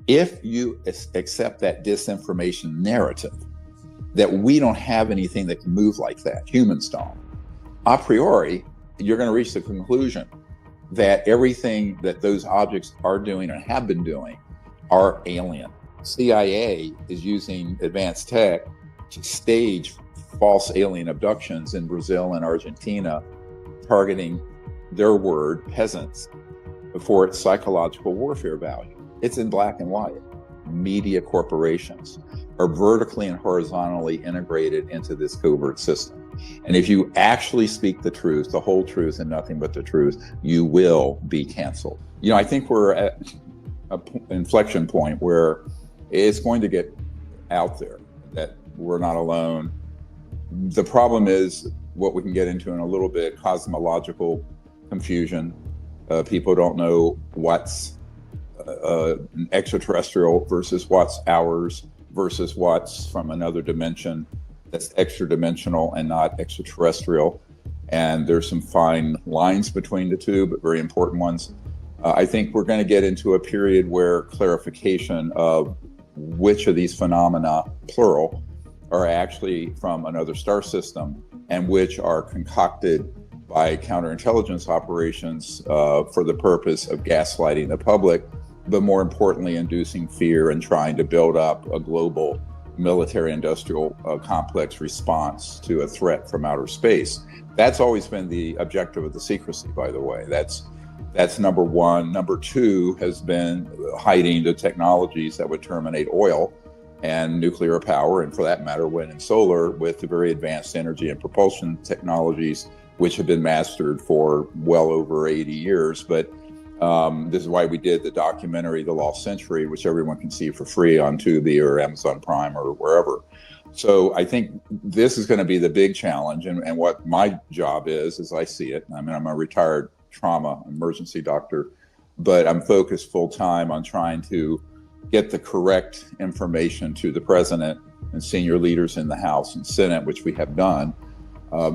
If you accept that disinformation narrative, that we don't have anything that can move like that, humans don't, a priori, you're going to reach the conclusion that everything that those objects are doing and have been doing are alien. CIA is using advanced tech to stage false alien abductions in Brazil and Argentina, targeting their word, peasants, for its psychological warfare value. It's in black and white. Media corporations are vertically and horizontally integrated into this covert system. And if you actually speak the truth, the whole truth, and nothing but the truth, you will be canceled. You know, I think we're at an inflection point where it's going to get out there that we're not alone. The problem is what we can get into in a little bit, cosmological confusion. People don't know what's extraterrestrial versus what's ours versus what's from another dimension that's extra dimensional and not extraterrestrial. And there's some fine lines between the two, but very important ones. I think we're going to get into a period where clarification of which of these phenomena, plural, are actually from another star system and which are concocted by counterintelligence operations for the purpose of gaslighting the public, but more importantly, inducing fear and trying to build up a global military-industrial complex response to a threat from outer space. That's always been the objective of the secrecy, by the way. That's number one. Number two has been hiding the technologies that would terminate oil and nuclear power, and for that matter, wind and solar, with the very advanced energy and propulsion technologies, which have been mastered for well over 80 years. But this is why we did the documentary, The Lost Century, which everyone can see for free on Tubi or Amazon Prime or wherever. So I think this is going to be the big challenge. And what my job is, as I see it, I mean, I'm a retired trauma emergency doctor, but I'm focused full time on trying to get the correct information to the president and senior leaders in the House and Senate, which we have done.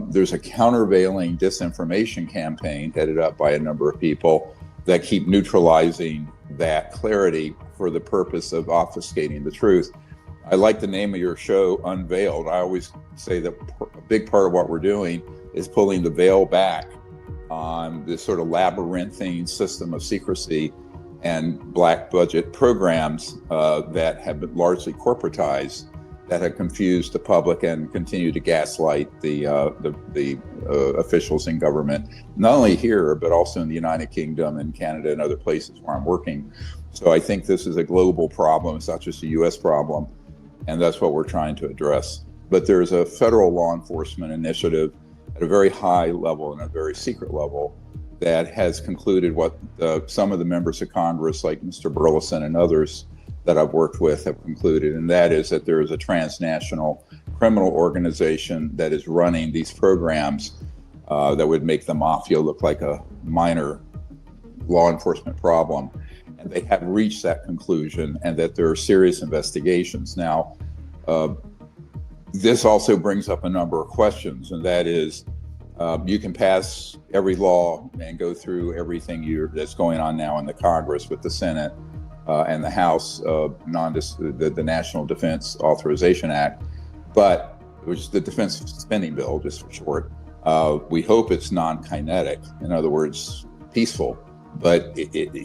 There's a countervailing disinformation campaign headed up by a number of people that keep neutralizing that clarity for the purpose of obfuscating the truth. I like the name of your show, Unveiled. I always say that a big part of what we're doing is pulling the veil back on this sort of labyrinthine system of secrecy and black budget programs that have been largely corporatized, that have confused the public and continue to gaslight the officials in government, not only here, but also in the United Kingdom and Canada and other places where I'm working. So I think this is a global problem. It's not just a US problem. And that's what we're trying to address. But there's a federal law enforcement initiative at a very high level and a very secret level that has concluded what some of the members of Congress, like Mr. Burleson and others that I've worked with, have concluded, and that is that there is a transnational criminal organization that is running these programs that would make the mafia look like a minor law enforcement problem. And they have reached that conclusion, and that there are serious investigations. Now, this also brings up a number of questions, and that is, you can pass every law and go through everything that's going on now in the Congress with the Senate and the House, the National Defense Authorization Act, which is the Defense Spending Bill, just for short. We hope it's non-kinetic, in other words, peaceful, but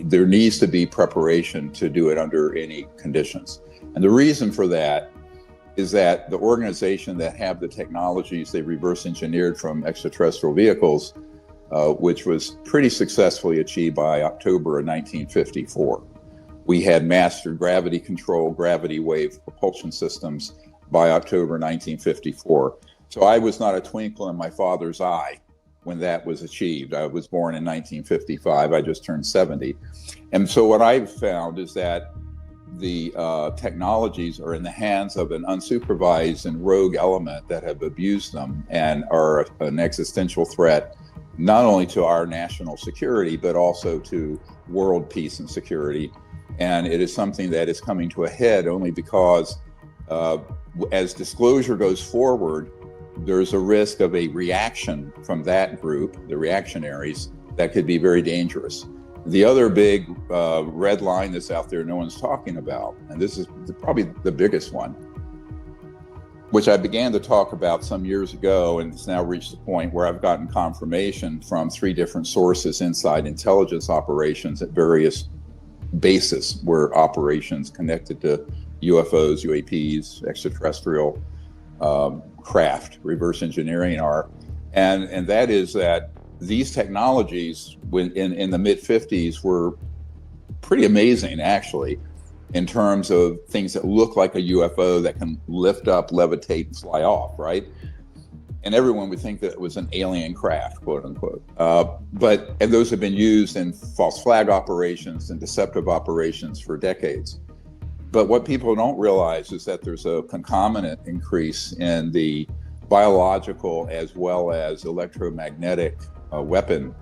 there needs to be preparation to do it under any conditions. And the reason for that is that the organization that have the technologies they reverse engineered from extraterrestrial vehicles, which was pretty successfully achieved by October of 1954. We had mastered gravity control, gravity wave propulsion systems by October 1954. So I was not a twinkle in my father's eye when that was achieved. I was born in 1955. I just turned 70. And so what I've found is that the technologies are in the hands of an unsupervised and rogue element that have abused them and are an existential threat, not only to our national security, but also to world peace and security. And it is something that is coming to a head only because as disclosure goes forward, there's a risk of a reaction from that group, the reactionaries, that could be very dangerous. The other big red line that's out there no one's talking about, and this is probably the biggest one, which I began to talk about some years ago, and it's now reached the point where I've gotten confirmation from 3 different sources inside intelligence operations at various bases where operations connected to UFOs, UAPs, extraterrestrial craft, reverse engineering are. And that is that these technologies in the mid-50s were pretty amazing, actually, in terms of things that look like a UFO that can lift up, levitate, and fly off, right? And everyone would think that it was an alien craft, quote unquote. And those have been used in false flag operations and deceptive operations for decades. But what people don't realize is that there's a concomitant increase in the biological as well as electromagnetic weapon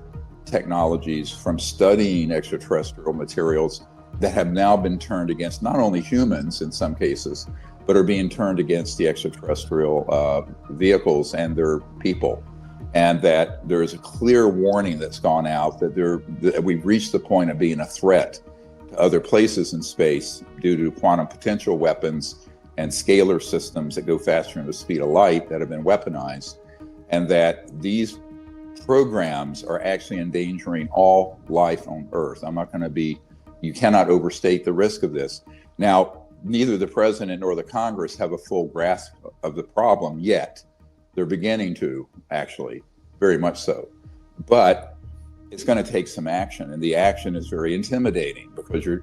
technologies from studying extraterrestrial materials that have now been turned against not only humans in some cases, but are being turned against the extraterrestrial vehicles and their people. And that there is a clear warning that's gone out that we've reached the point of being a threat to other places in space due to quantum potential weapons and scalar systems that go faster than the speed of light that have been weaponized, and that these programs are actually endangering all life on Earth. You cannot overstate the risk of this. Now, neither the president nor the Congress have a full grasp of the problem yet. They're beginning to, actually, very much so. But it's going to take some action, and the action is very intimidating because I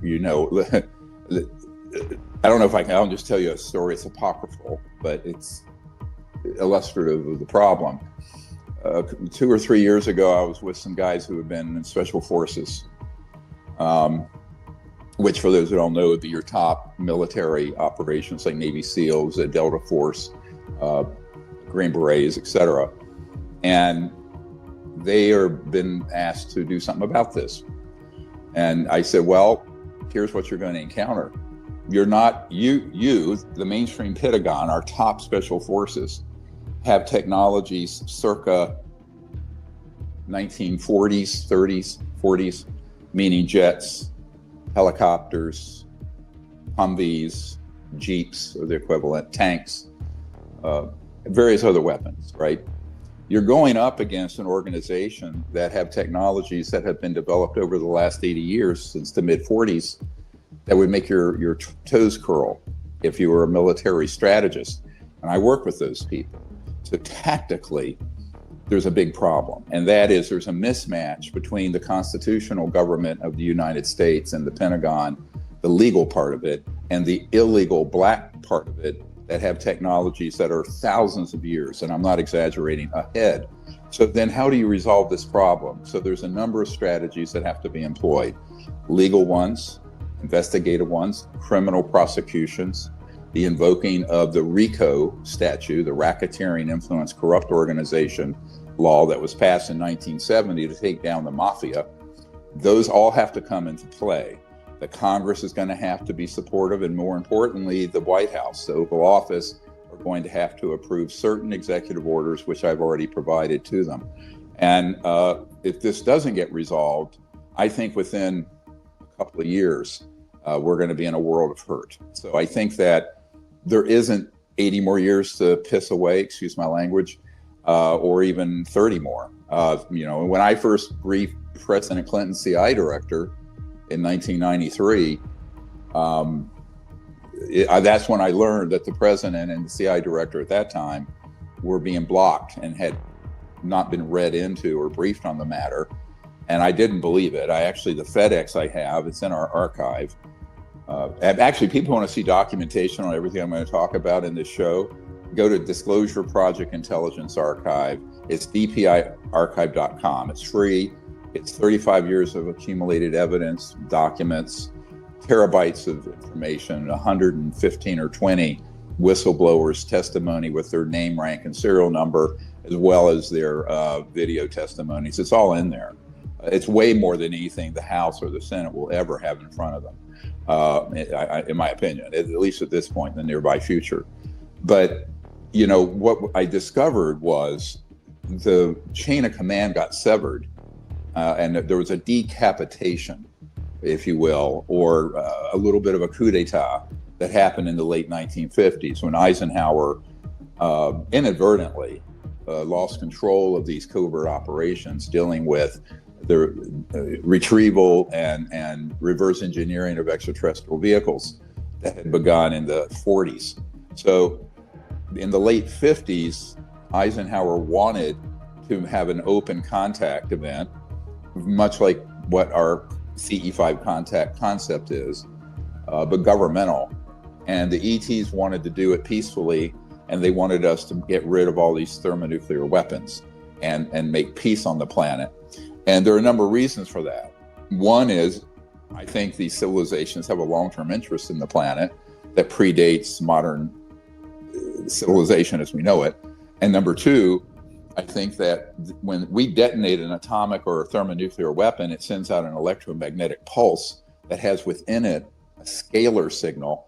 don't know if I'll just tell you a story. It's apocryphal, but it's illustrative of the problem. 2 or 3 years ago, I was with some guys who have been in special forces, which for those who don't know would be your top military operations like Navy SEALs, Delta Force, Green Berets, etc. And they are been asked to do something about this. And I said, well, here's what you're going to encounter. You're not, the mainstream Pentagon, our top special forces, have technologies circa 1940s, 30s, 40s, meaning jets, helicopters, Humvees, Jeeps, or the equivalent, tanks, various other weapons, right? You're going up against an organization that have technologies that have been developed over the last 80 years, since the mid-40s, that would make your toes curl if you were a military strategist. And I work with those people. So tactically, there's a big problem. And that is there's a mismatch between the constitutional government of the United States and the Pentagon, the legal part of it, and the illegal black part of it that have technologies that are thousands of years, and I'm not exaggerating, ahead. So then how do you resolve this problem? So there's a number of strategies that have to be employed. Legal ones, investigative ones, criminal prosecutions, the invoking of the RICO statute, the Racketeering Influence Corrupt Organization law that was passed in 1970 to take down the mafia. Those all have to come into play. The Congress is going to have to be supportive, and more importantly, the White House, the Oval Office, are going to have to approve certain executive orders, which I've already provided to them. And if this doesn't get resolved, I think within a couple of years, we're going to be in a world of hurt. So I think that there isn't 80 more years to piss away, excuse my language, or even 30 more. When I first briefed President Clinton's CIA director in 1993, that's when I learned that the president and the CIA director at that time were being blocked and had not been read into or briefed on the matter. And I didn't believe it. The FedEx I have, it's in our archive. Actually, people want to see documentation on everything I'm going to talk about in this show. Go to Disclosure Project Intelligence Archive. It's dpiarchive.com. It's free. It's 35 years of accumulated evidence, documents, terabytes of information, 115 or 20 whistleblowers' testimony with their name, rank, and serial number, as well as their video testimonies. It's all in there. It's way more than anything the House or the Senate will ever have in front of them. In my opinion, at least at this point in the nearby future. But, what I discovered was the chain of command got severed and there was a decapitation, if you will, or a little bit of a coup d'etat that happened in the late 1950s when Eisenhower inadvertently lost control of these covert operations dealing with the retrieval and reverse engineering of extraterrestrial vehicles that had begun in the 40s. So in the late 50s, Eisenhower wanted to have an open contact event, much like what our CE5 contact concept is, but governmental. And the ETs wanted to do it peacefully, and they wanted us to get rid of all these thermonuclear weapons and make peace on the planet. And there are a number of reasons for that. One is, I think these civilizations have a long-term interest in the planet that predates modern civilization as we know it. And number two, I think that when we detonate an atomic or a thermonuclear weapon, it sends out an electromagnetic pulse that has within it a scalar signal,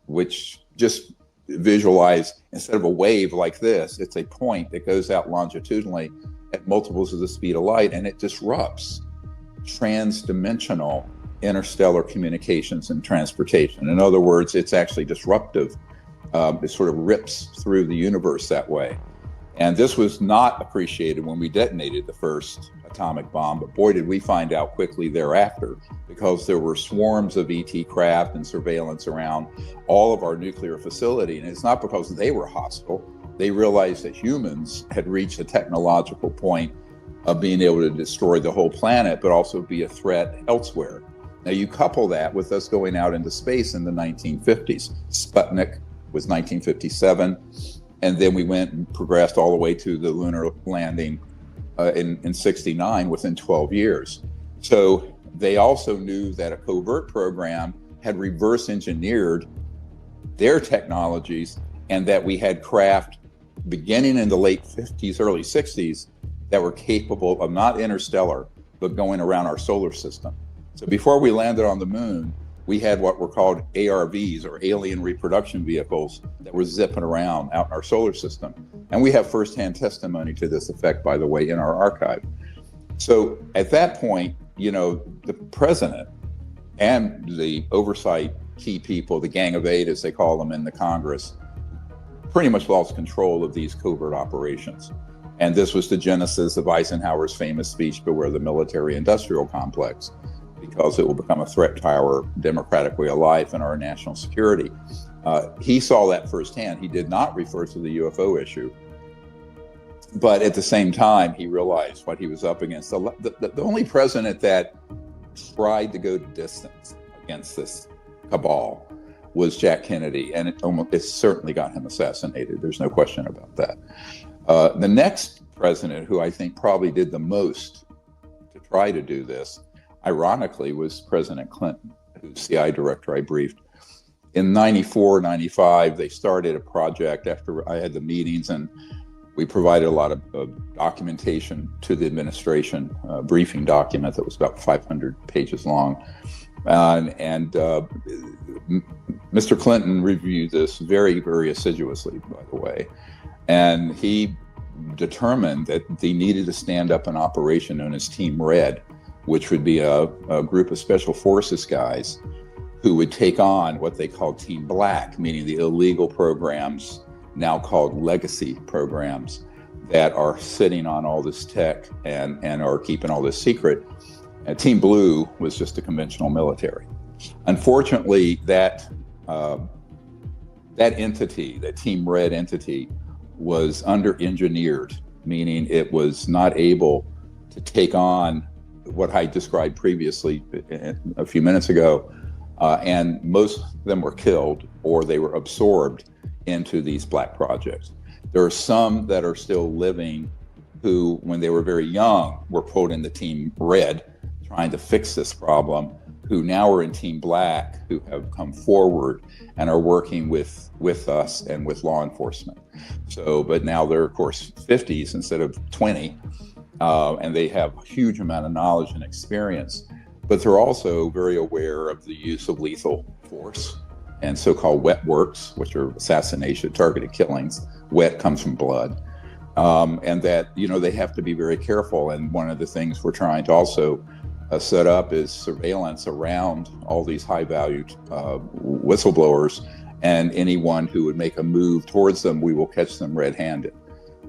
which just visualize, instead of a wave like this, it's a point that goes out longitudinally at multiples of the speed of light, and it disrupts trans-dimensional interstellar communications and transportation. In other words, it's actually disruptive. It sort of rips through the universe that way. And this was not appreciated when we detonated the first atomic bomb, but boy, did we find out quickly thereafter, because there were swarms of ET craft and surveillance around all of our nuclear facility. And it's not because they were hostile. They realized that humans had reached a technological point of being able to destroy the whole planet, but also be a threat elsewhere. Now you couple that with us going out into space in the 1950s. Sputnik was 1957. And then we went and progressed all the way to the lunar landing in 69 within 12 years. So they also knew that a covert program had reverse engineered their technologies, and that we had craft beginning in the late 50s, early 60s that were capable of not interstellar, but going around our solar system. So before we landed on the moon, we had what were called ARVs, or alien reproduction vehicles, that were zipping around out in our solar system. And we have firsthand testimony to this effect, by the way, in our archive. So at that point, you know, the president and the oversight key people, the Gang of Eight, as they call them in the Congress, pretty much lost control of these covert operations. And this was the genesis of Eisenhower's famous speech, "Beware the military-industrial complex," because it will become a threat to our democratic way of life and our national security. He saw that firsthand. He did not refer to the UFO issue. But at the same time, he realized what he was up against. The only president that tried to go to distance against this cabal was Jack Kennedy, and it certainly got him assassinated. There's no question about that. The next president, who I think probably did the most to try to do this, ironically, was President Clinton, who's CI director I briefed. In 94, 95, they started a project after I had the meetings, and we provided a lot of documentation to the administration, a briefing document that was about 500 pages long. And Mr. Clinton reviewed this very, very assiduously, by the way. And he determined that they needed to stand up an operation known as Team Red, which would be a group of special forces guys who would take on what they called Team Black, meaning the illegal programs, now called legacy programs, that are sitting on all this tech and are keeping all this secret. And Team Blue was just a conventional military. Unfortunately, that entity, that Team Red entity, was under-engineered, meaning it was not able to take on what I described previously a few minutes ago, and most of them were killed or they were absorbed into these black projects. There are some that are still living who, when they were very young, were put in the Team Red, trying to fix this problem, who now are in Team Black, who have come forward and are working with us and with law enforcement. So, but now they're, of course, 50s instead of 20, and they have a huge amount of knowledge and experience, but they're also very aware of the use of lethal force and so-called wet works, which are assassination, targeted killings. Wet comes from blood. and that, they have to be very careful. And one of the things we're trying to also set up is surveillance around all these high-valued whistleblowers, and anyone who would make a move towards them, we will catch them red-handed.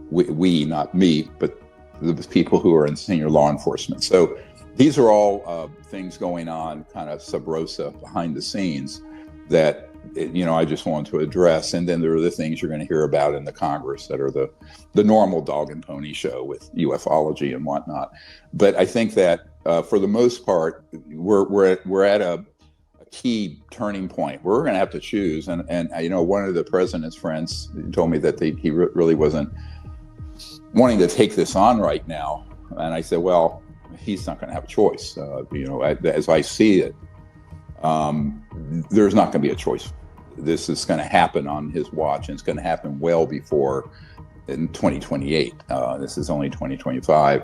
We, not me, but the people who are in senior law enforcement. So these are all things going on kind of sub rosa, behind the scenes, that I just want to address. And then there are the things you're going to hear about in the Congress that are the normal dog and pony show with ufology and whatnot. But I think that for the most part, we're at a key turning point. We're going to have to choose. And one of the president's friends told me that he really wasn't wanting to take this on right now. And I said, well, he's not going to have a choice. As I see it, there's not going to be a choice. This is going to happen on his watch, and it's going to happen well before in 2028. This is only 2025.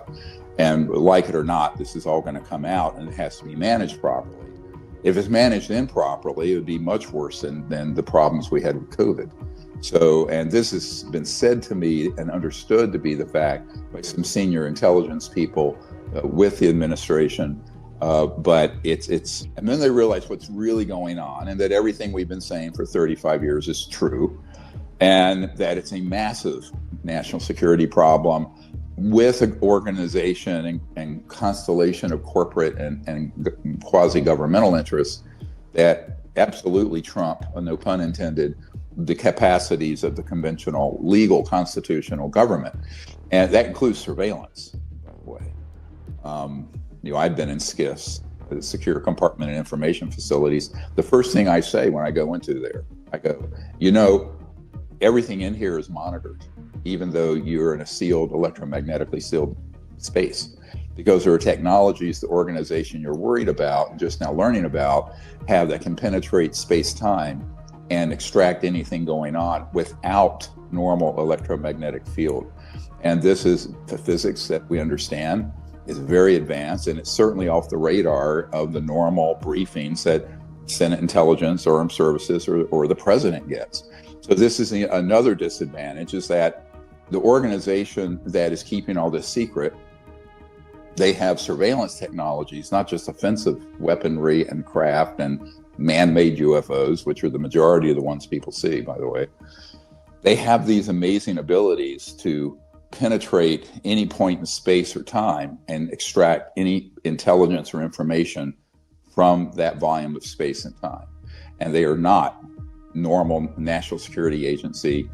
And like it or not, this is all going to come out, and it has to be managed properly. If it's managed improperly, it would be much worse than the problems we had with COVID. So, and this has been said to me and understood to be the fact by some senior intelligence people with the administration. But and then they realize what's really going on, and that everything we've been saying for 35 years is true, and that it's a massive national security problem with an organization and constellation of corporate and quasi-governmental interests that absolutely trump, no pun intended, the capacities of the conventional legal constitutional government. And that includes surveillance, by the way. I've been in SCIFs, the Secure Compartment and Information Facilities. The first thing I say when I go into there, I go, everything in here is monitored, even though you're in a electromagnetically sealed space. Because there are technologies the organization you're worried about, and just now learning about, have that can penetrate space-time and extract anything going on without normal electromagnetic field. And this is the physics that we understand. Is very advanced, and it's certainly off the radar of the normal briefings that Senate Intelligence or Armed Services or the president gets. So this is another disadvantage, is that the organization that is keeping all this secret, they have surveillance technologies, not just offensive weaponry and craft and man-made UFOs, which are the majority of the ones people see, by the way. They have these amazing abilities to penetrate any point in space or time and extract any intelligence or information from that volume of space and time. And they are not normal National Security Agency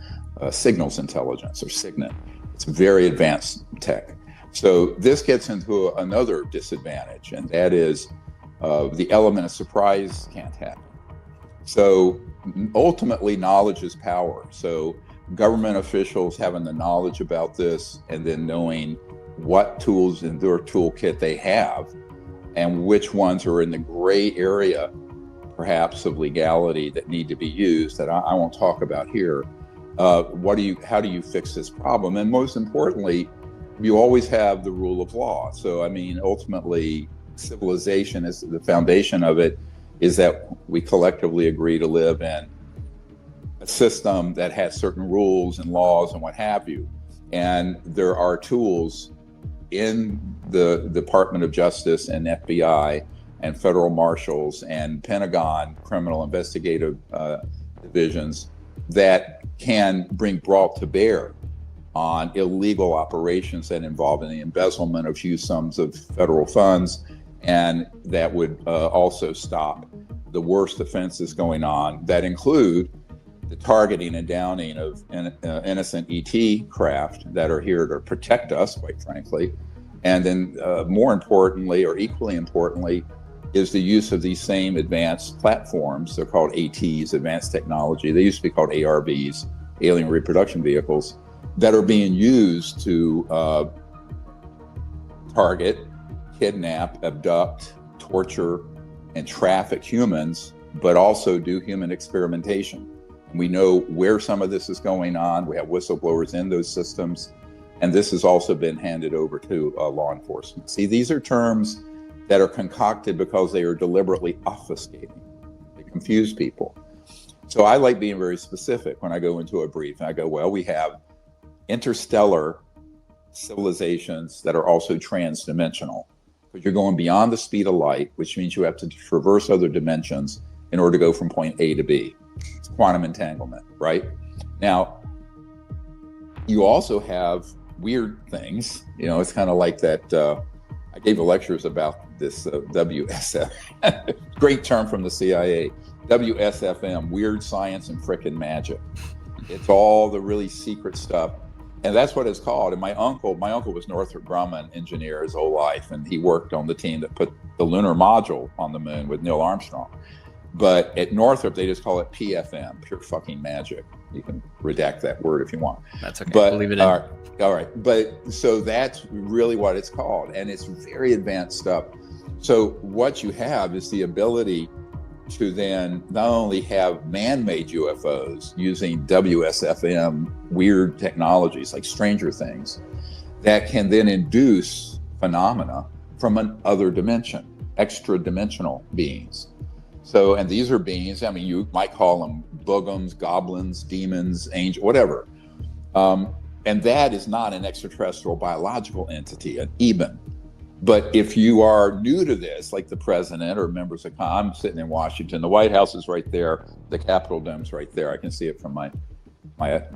signals intelligence or SIGINT. It's very advanced tech. So this gets into another disadvantage, and that is the element of surprise can't happen. So ultimately, knowledge is power. So government officials having the knowledge about this, and then knowing what tools in their toolkit they have and which ones are in the gray area, perhaps, of legality that need to be used, that I won't talk about here. How do you fix this problem? And most importantly, you always have the rule of law. So, ultimately, civilization is the foundation of it, is that we collectively agree to live in a system that has certain rules and laws and what have you. And there are tools in the Department of Justice and FBI and federal marshals and Pentagon criminal investigative divisions that can bring brought to bear on illegal operations that involve in the embezzlement of huge sums of federal funds, and that would also stop the worst offenses going on that include the targeting and downing of innocent ET craft that are here to protect us, quite frankly. And then more importantly, or equally importantly, is the use of these same advanced platforms. They're called ATs, advanced technology. They used to be called ARVs, alien reproduction vehicles, that are being used to target, kidnap, abduct, torture, and traffic humans, but also do human experimentation. We know where some of this is going on. We have whistleblowers in those systems, and this has also been handed over to law enforcement. See, these are terms that are concocted because they are deliberately obfuscating. They confuse people. So I like being very specific when I go into a brief. I go, well, we have interstellar civilizations that are also transdimensional, because you're going beyond the speed of light, which means you have to traverse other dimensions in order to go from point A to B. It's quantum entanglement, right? Now, you also have weird things. It's kind of like that. I gave lectures about this WSF, great term from the CIA, WSFM, weird science and frickin' magic. It's all the really secret stuff. And that's what it's called. And my uncle was Northrop Grumman engineer his whole life, and he worked on the team that put the lunar module on the moon with Neil Armstrong. But at Northrop, they just call it PFM, pure fucking magic. You can redact that word if you want. That's okay. But we'll leave it in. All right. But so that's really what it's called. And it's very advanced stuff. So what you have is the ability to then not only have man-made UFOs using WSFM weird technologies like Stranger Things that can then induce phenomena from another dimension, extra-dimensional beings. So, and these are beings, I mean, you might call them boogums, goblins, demons, angels, whatever. And that is not an extraterrestrial biological entity, an EBEN. But if you are new to this, like the president or members of I'm sitting in Washington, the White House is right there, the Capitol dome's right there. I can see it from my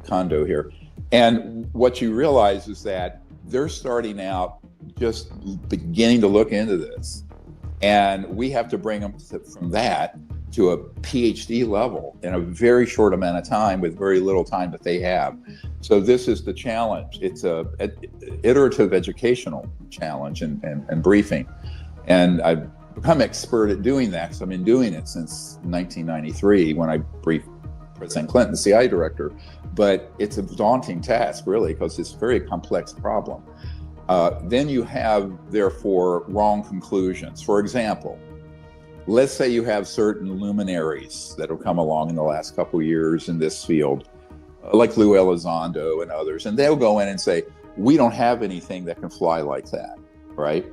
condo here. And what you realize is that they're starting out just beginning to look into this. And we have to bring them from that to a PhD level in a very short amount of time with very little time that they have. So this is the challenge. It's a iterative educational challenge and briefing. And I've become expert at doing that because I've been doing it since 1993 when I briefed President Clinton, the CIA director. But it's a daunting task, really, because it's a very complex problem. Then you have, therefore, wrong conclusions. For example, let's say you have certain luminaries that have come along in the last couple of years in this field, like Lou Elizondo and others, and they'll go in and say, we don't have anything that can fly like that, right?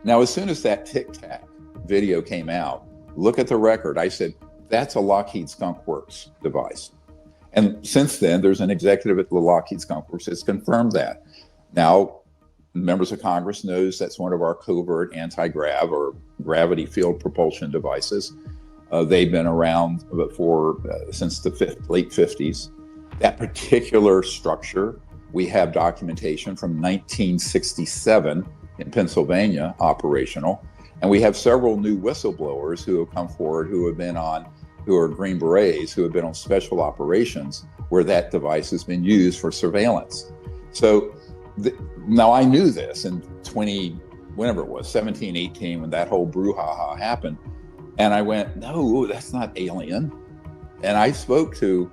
Now, as soon as that Tic Tac video came out, look at the record. I said, that's a Lockheed Skunk Works device. And since then, there's an executive at the Lockheed Skunk Works that's confirmed that. Now, members of Congress knows that's one of our covert anti-grav or gravity field propulsion devices. They've been around since the late 50s. That particular structure, we have documentation from 1967 in Pennsylvania, operational. And we have several new whistleblowers who have come forward who are Green Berets, who have been on special operations where that device has been used for surveillance. So now I knew this in 17, 18, when that whole brouhaha happened. And I went, no, that's not alien. And I spoke to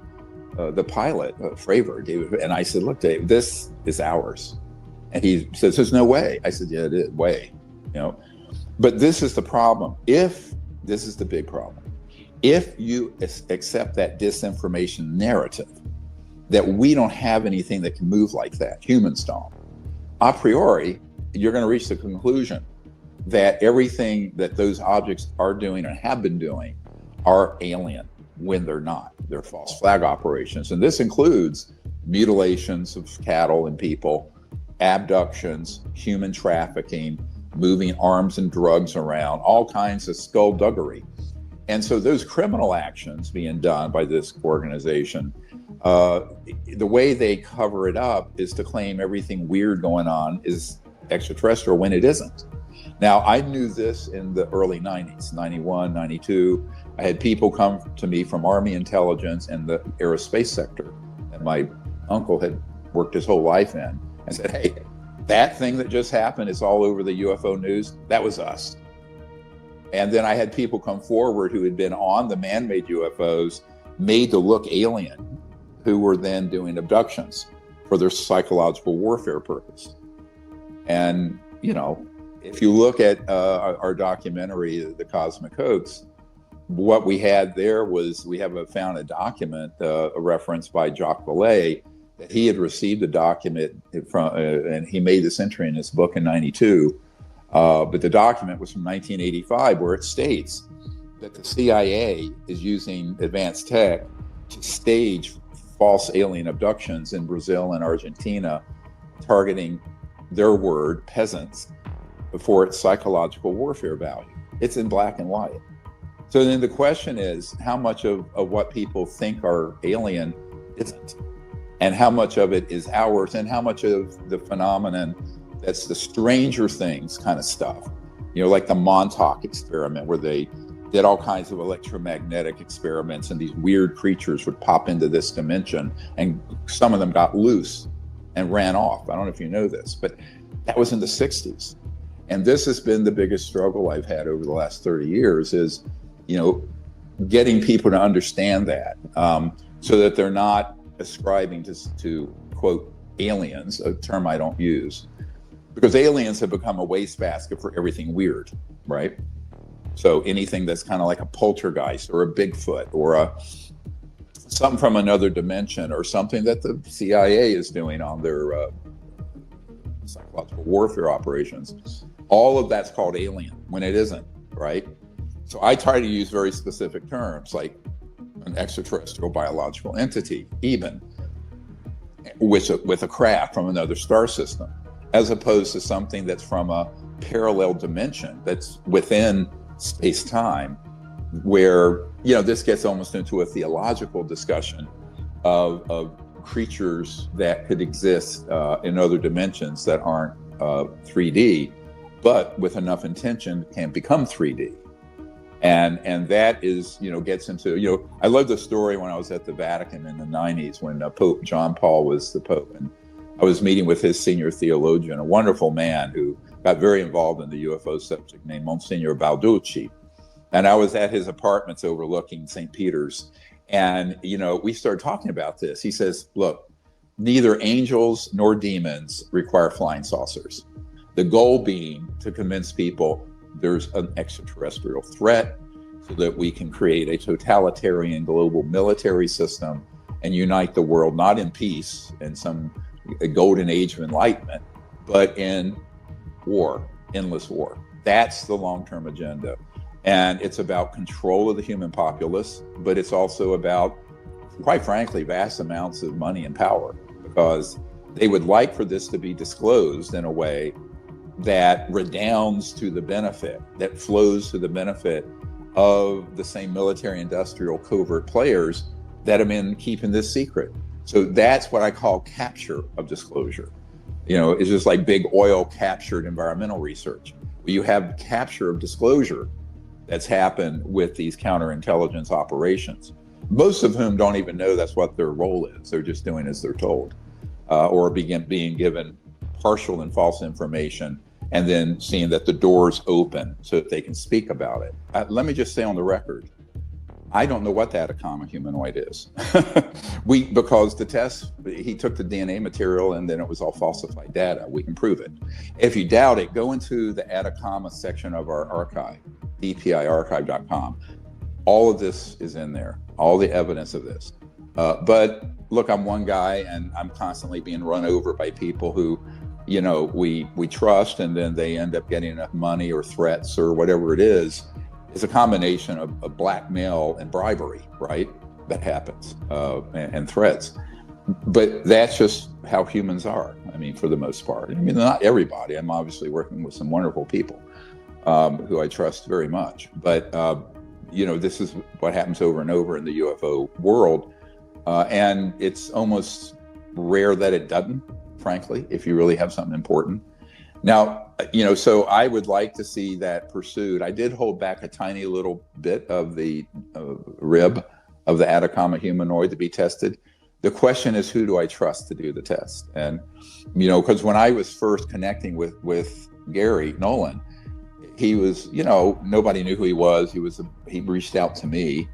the pilot, Fravor, David, and I said, look, Dave, this is ours. And he says, there's no way. I said, yeah, it is, way. But this is the problem. This is the big problem. If you accept that disinformation narrative, that we don't have anything that can move like that, humans don't, a priori, you're going to reach the conclusion that everything that those objects are doing and have been doing are alien when they're not. They're false flag operations. And this includes mutilations of cattle and people, abductions, human trafficking, moving arms and drugs around, all kinds of skullduggery. And so those criminal actions being done by this organization, the way they cover it up is to claim everything weird going on is extraterrestrial when it isn't. Now, I knew this in the early 90s, 91, 92. I had people come to me from Army intelligence and the aerospace sector that my uncle had worked his whole life in and said, hey, that thing that just happened is all over the UFO news. That was us. And then I had people come forward who had been on the man-made UFOs made to look alien, who were then doing abductions for their psychological warfare purpose. And, if you look at our documentary, The Cosmic Hoax, what we had there was we found a document, a reference by Jacques Vallée, that he had received a document from, and he made this entry in his book in 92. But the document was from 1985, where it states that the CIA is using advanced tech to stage false alien abductions in Brazil and Argentina, targeting their word, peasants, for its psychological warfare value. It's in black and white. So then the question is, how much of what people think are alien isn't? And how much of it is ours? And how much of the phenomenon that's the Stranger Things kind of stuff, like the Montauk experiment, where they did all kinds of electromagnetic experiments and these weird creatures would pop into this dimension, and some of them got loose and ran off. I don't know if you know this, but that was in the 60s. And this has been the biggest struggle I've had over the last 30 years is, getting people to understand that, so that they're not ascribing to quote aliens, a term I don't use, because aliens have become a wastebasket for everything weird, right? So anything that's kind of like a poltergeist or a Bigfoot or something from another dimension, or something that the CIA is doing on their psychological warfare operations, all of that's called alien when it isn't, right? So I try to use very specific terms like an extraterrestrial biological entity, even with a craft from another star system, as opposed to something that's from a parallel dimension that's within space-time, where this gets almost into a theological discussion of creatures that could exist in other dimensions that aren't 3D, but with enough intention can become 3D. And that is, gets into, I love the story when I was at the Vatican in the 90s when Pope John Paul was the Pope, and I was meeting with his senior theologian, a wonderful man who got very involved in the UFO subject, named Monsignor Balducci. And I was at his apartments overlooking St. Peter's, and we started talking about this. He says, look, neither angels nor demons require flying saucers. The goal being to convince people there's an extraterrestrial threat, so that we can create a totalitarian global military system and unite the world, not in peace and some golden age of enlightenment, but in war, endless war. That's the long-term agenda. And it's about control of the human populace, but it's also about, quite frankly, vast amounts of money and power, because they would like for this to be disclosed in a way that redounds to the benefit, that flows to the benefit of the same military industrial covert players that have been keeping this secret. So that's what I call capture of disclosure. It's just like big oil captured environmental research. You have capture of disclosure that's happened with these counterintelligence operations, most of whom don't even know that's what their role is. They're just doing as they're told, or being given partial and false information, and then seeing that the doors open so that they can speak about it. Let me just say on the record, I don't know what that Atacama humanoid is. Because the test, he took the DNA material and then it was all falsified data. We can prove it. If you doubt it, go into the Atacama section of our archive, dpiarchive.com. All of this is in there, all the evidence of this. But look, I'm one guy and I'm constantly being run over by people who, we trust, and then they end up getting enough money or threats or whatever it is. It's a combination of blackmail and bribery, right? That happens, and threats. But that's just how humans are. For the most part. Not everybody. I'm obviously working with some wonderful people who I trust very much. But, this is what happens over and over in the UFO world. And it's almost rare that it doesn't, frankly, if you really have something important. Now, so I would like to see that pursued. I did hold back a tiny little bit of the rib of the Atacama humanoid to be tested. The question is, who do I trust to do the test? And, because when I was first connecting with Gary Nolan, he was, nobody knew who he was. He reached out to me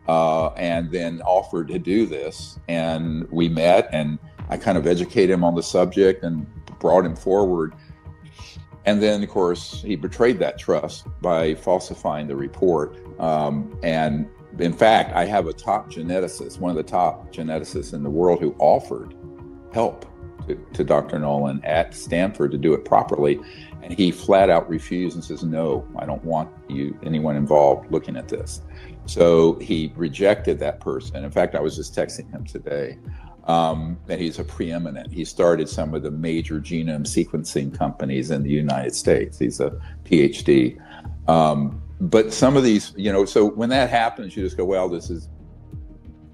and then offered to do this. And we met, and I kind of educated him on the subject and brought him forward. And then, of course, he betrayed that trust by falsifying the report. And in fact, I have a top geneticist, one of the top geneticists in the world, who offered help to Dr. Nolan at Stanford to do it properly. And he flat out refused and says, no, I don't want anyone involved looking at this. So he rejected that person. In fact, I was just texting him today that he's a preeminent. He started some of the major genome sequencing companies in the United States. He's a PhD. But some of these, so when that happens, you just go, well, this is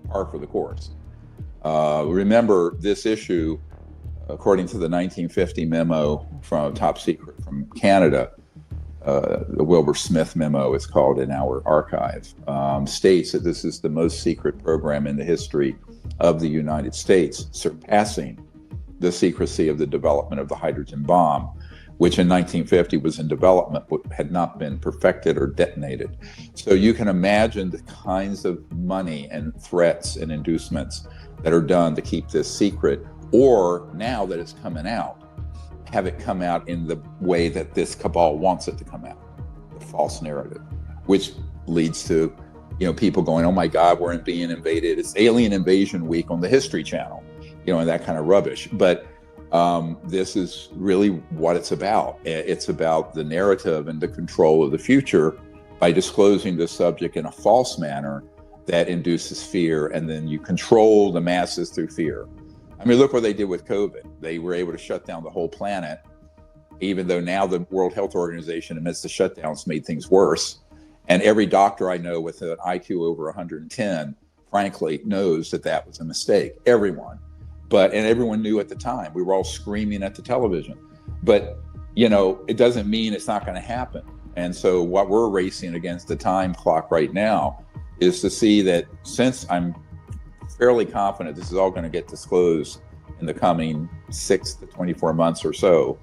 par for the course. Remember, this issue, according to the 1950 memo from Top Secret from Canada, the Wilbur Smith memo, it's called in our archive, states that this is the most secret program in the history of the United States, surpassing the secrecy of the development of the hydrogen bomb, which in 1950 was in development, but had not been perfected or detonated. So you can imagine the kinds of money and threats and inducements that are done to keep this secret, or now that it's coming out, have it come out in the way that this cabal wants it to come out, the false narrative, which leads to people going, oh my God, we're being invaded. It's Alien Invasion Week on the History Channel, and that kind of rubbish. But this is really what it's about. It's about the narrative and the control of the future by disclosing the subject in a false manner that induces fear, and then you control the masses through fear. I mean, look what they did with COVID. They were able to shut down the whole planet, even though now the World Health Organization admits the shutdowns made things worse. And every doctor I know with an IQ over 110, frankly, knows that that was a mistake. Everyone. And everyone knew at the time. We were all screaming at the television. But, it doesn't mean it's not going to happen. And so what we're racing against the time clock right now is to see that, since I'm fairly confident this is all going to get disclosed in the coming 6 to 24 months or so,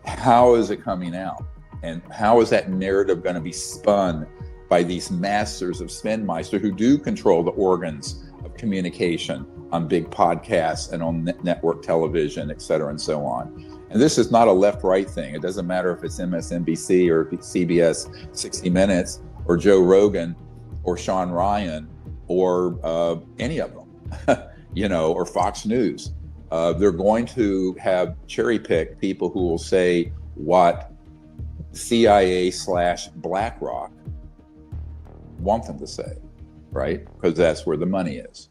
how is it coming out? And how is that narrative going to be spun by these masters of Spinmeister who do control the organs of communication on big podcasts and on network television, et cetera, and so on? And this is not a left-right thing. It doesn't matter if it's MSNBC or CBS 60 Minutes or Joe Rogan or Sean Ryan or any of them, or Fox News. They're going to have cherry-picked people who will say what CIA/BlackRock want them to say, right? Because that's where the money is.